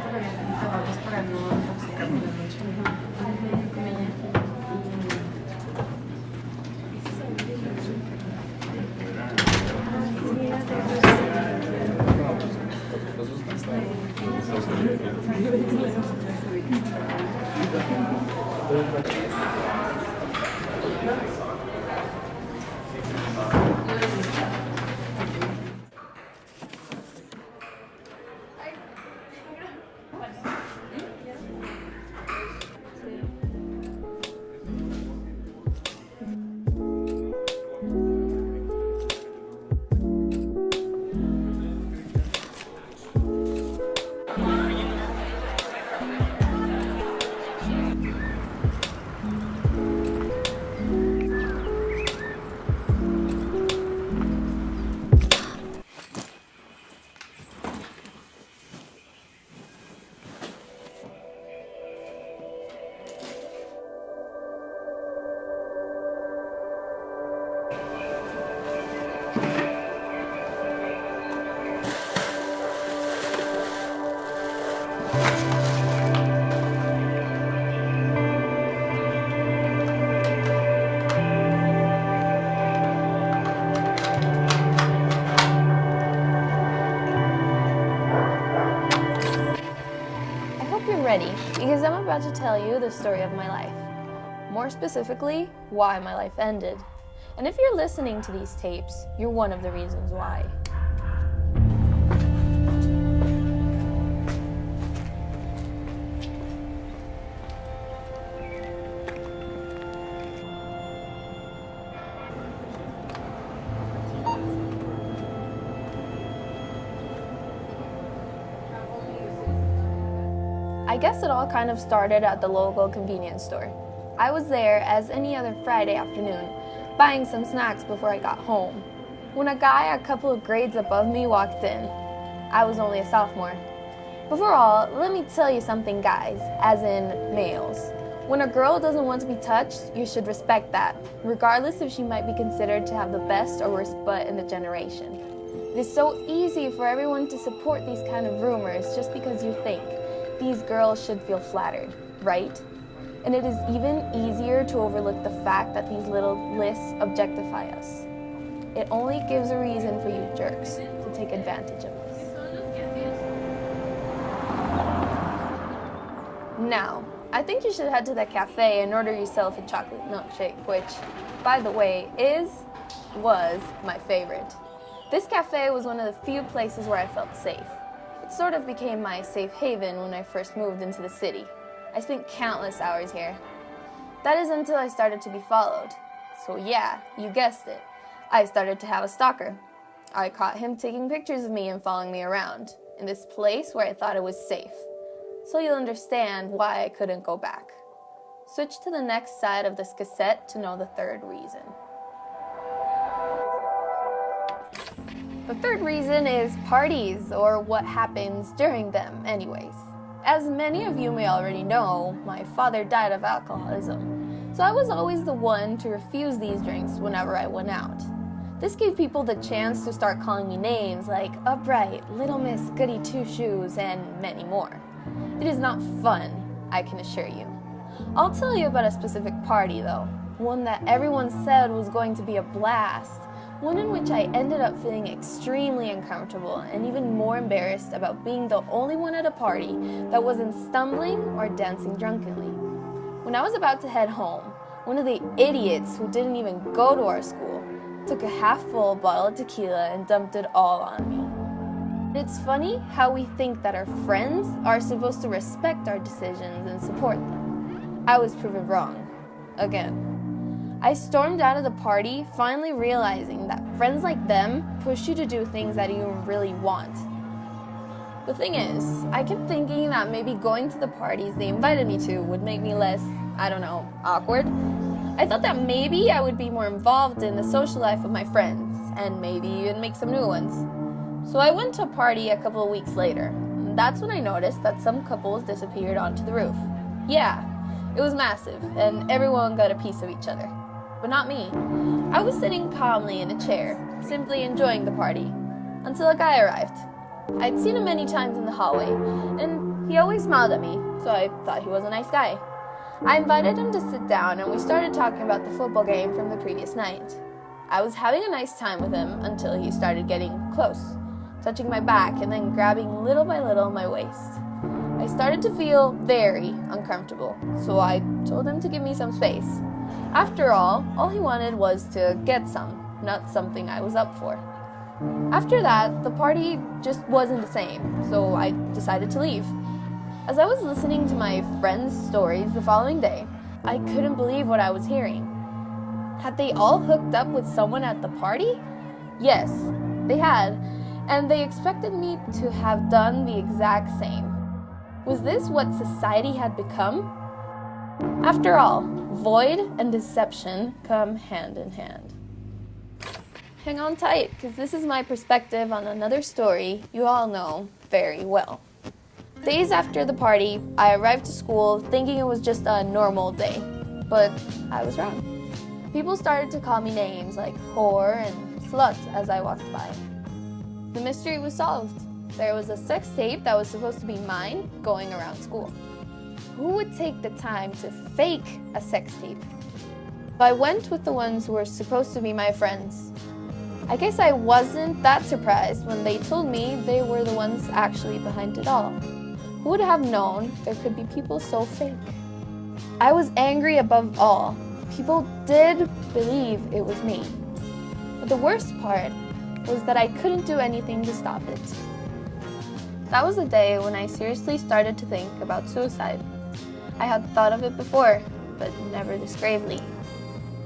tabaco para no intoxicarme la noche. Con ella. Ready, because I'm about to tell you the story of my life. More specifically, why my life ended. And if you're listening to these tapes, you're one of the reasons why. I guess it all kind of started at the local convenience store. I was there as any other Friday afternoon, buying some snacks before I got home, when a guy a couple of grades above me walked in. I was only a sophomore. Before all, let me tell you something, guys, as in males. When a girl doesn't want to be touched, you should respect that, regardless if she might be considered to have the best or worst butt in the generation. It is so easy for everyone to support these kind of rumors just because you think these girls should feel flattered, right? And it is even easier to overlook the fact that these little lists objectify us. It only gives a reason for you jerks to take advantage of this. Now, I think you should head to that cafe and order yourself a chocolate milkshake, which, by the way, was my favorite. This cafe was one of the few places where I felt safe. It sort of became my safe haven when I first moved into the city. I spent countless hours here. That is until I started to be followed. So yeah, you guessed it. I started to have a stalker. I caught him taking pictures of me and following me around, in this place where I thought it was safe. So you'll understand why I couldn't go back. Switch to the next side of this cassette to know the third reason. The third reason is parties, or what happens during them anyways. As many of you may already know, my father died of alcoholism, so I was always the one to refuse these drinks whenever I went out. This gave people the chance to start calling me names like Upright, Little Miss Goody Two Shoes, and many more. It is not fun, I can assure you. I'll tell you about a specific party though, one that everyone said was going to be a blast. One in which I ended up feeling extremely uncomfortable and even more embarrassed about being the only one at a party that wasn't stumbling or dancing drunkenly. When I was about to head home, one of the idiots who didn't even go to our school took a half-full bottle of tequila and dumped it all on me. It's funny how we think that our friends are supposed to respect our decisions and support them. I was proven wrong. Again. I stormed out of the party, finally realizing that friends like them push you to do things that you really want. The thing is, I kept thinking that maybe going to the parties they invited me to would make me less, awkward. I thought that maybe I would be more involved in the social life of my friends, and maybe even make some new ones. So I went to a party a couple of weeks later, and that's when I noticed that some couples disappeared onto the roof. Yeah, it was massive, and everyone got a piece of each other. But not me. I was sitting calmly in a chair, simply enjoying the party, until a guy arrived. I'd seen him many times in the hallway, and He always smiled at me, so I thought he was a nice guy. I invited him to sit down and we started talking about the football game from the previous night. I was having a nice time with him until he started getting close, touching my back and then grabbing little by little my waist. I started to feel very uncomfortable, so I told him to give me some space. After all he wanted was to get some, not something I was up for. After that, the party just wasn't the same, so I decided to leave. As I was listening to my friends' stories the following day, I couldn't believe what I was hearing. Had they all hooked up with someone at the party? Yes, they had, and they expected me to have done the exact same. Was this what society had become? After all, void and deception come hand in hand. Hang on tight, because this is my perspective on another story you all know very well. Days after the party, I arrived to school thinking it was just a normal day, but I was wrong. People started to call me names like whore and slut as I walked by. The mystery was solved. There was a sex tape that was supposed to be mine going around school. Who would take the time to fake a sex tape? I went with the ones who were supposed to be my friends. I guess I wasn't that surprised when they told me they were the ones actually behind it all. Who would have known there could be people so fake? I was angry above all. People did believe it was me. But the worst part was that I couldn't do anything to stop it. That was the day when I seriously started to think about suicide. I had thought of it before, but never this gravely.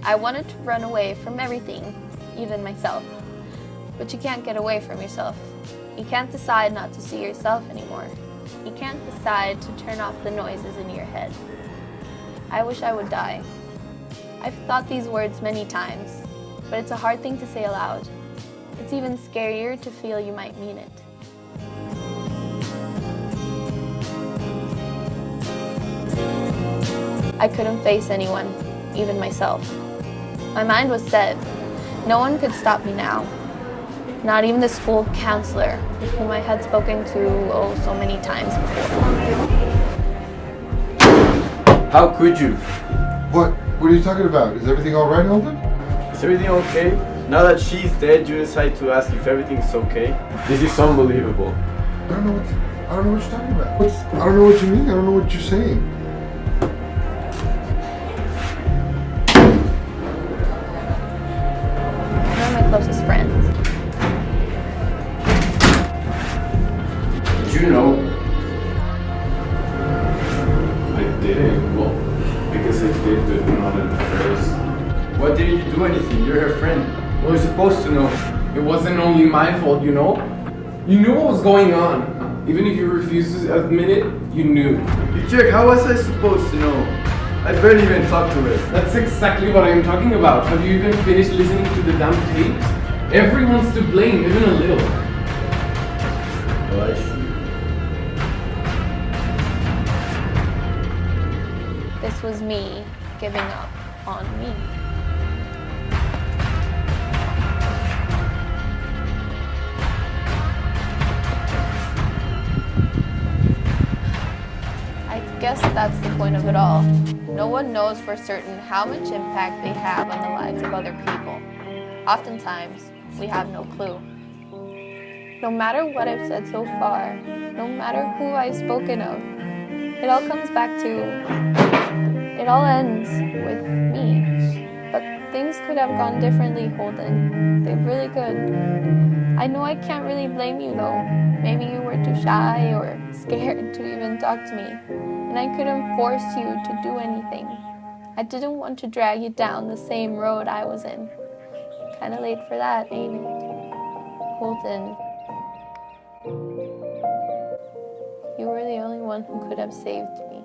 I wanted to run away from everything, even myself. But you can't get away from yourself. You can't decide not to see yourself anymore. You can't decide to turn off the noises in your head. I wish I would die. I've thought these words many times, but it's a hard thing to say aloud. It's even scarier to feel you might mean it. I couldn't face anyone, even myself. My mind was set. No one could stop me now. Not even the school counselor, with whom I had spoken to so many times before. How could you? What? What are you talking about? Is everything all right, Holden? Is everything okay? Now that she's dead, you decide to ask if everything's okay? This is unbelievable. I don't know what you're talking about. I don't know what you mean. I don't know what you're saying. One of my closest friends. Did you know? I didn't. Well, I guess I did, but not at first. Why didn't you do anything? You're her friend. Well, you're supposed to know. It wasn't only my fault, you know? You knew what was going on. Even if you refused to admit it, you knew. You jerk, how was I supposed to know? I barely even talked to her. That's exactly what I am talking about. Have you even finished listening to the damn tapes? Everyone's to blame, even a little. Well, I should. This was me giving up on me. I guess that's the point of it all. No one knows for certain how much impact they have on the lives of other people. Oftentimes, we have no clue. No matter what I've said so far, no matter who I've spoken of, it all comes back to, it all ends with me. But things could have gone differently, Holden. They really could. I know I can't really blame you though. Maybe you were too shy or scared to even talk to me, and I couldn't force you to do anything. I didn't want to drag you down the same road I was in. Kinda late for that, ain't it? Holden, you were the only one who could have saved me.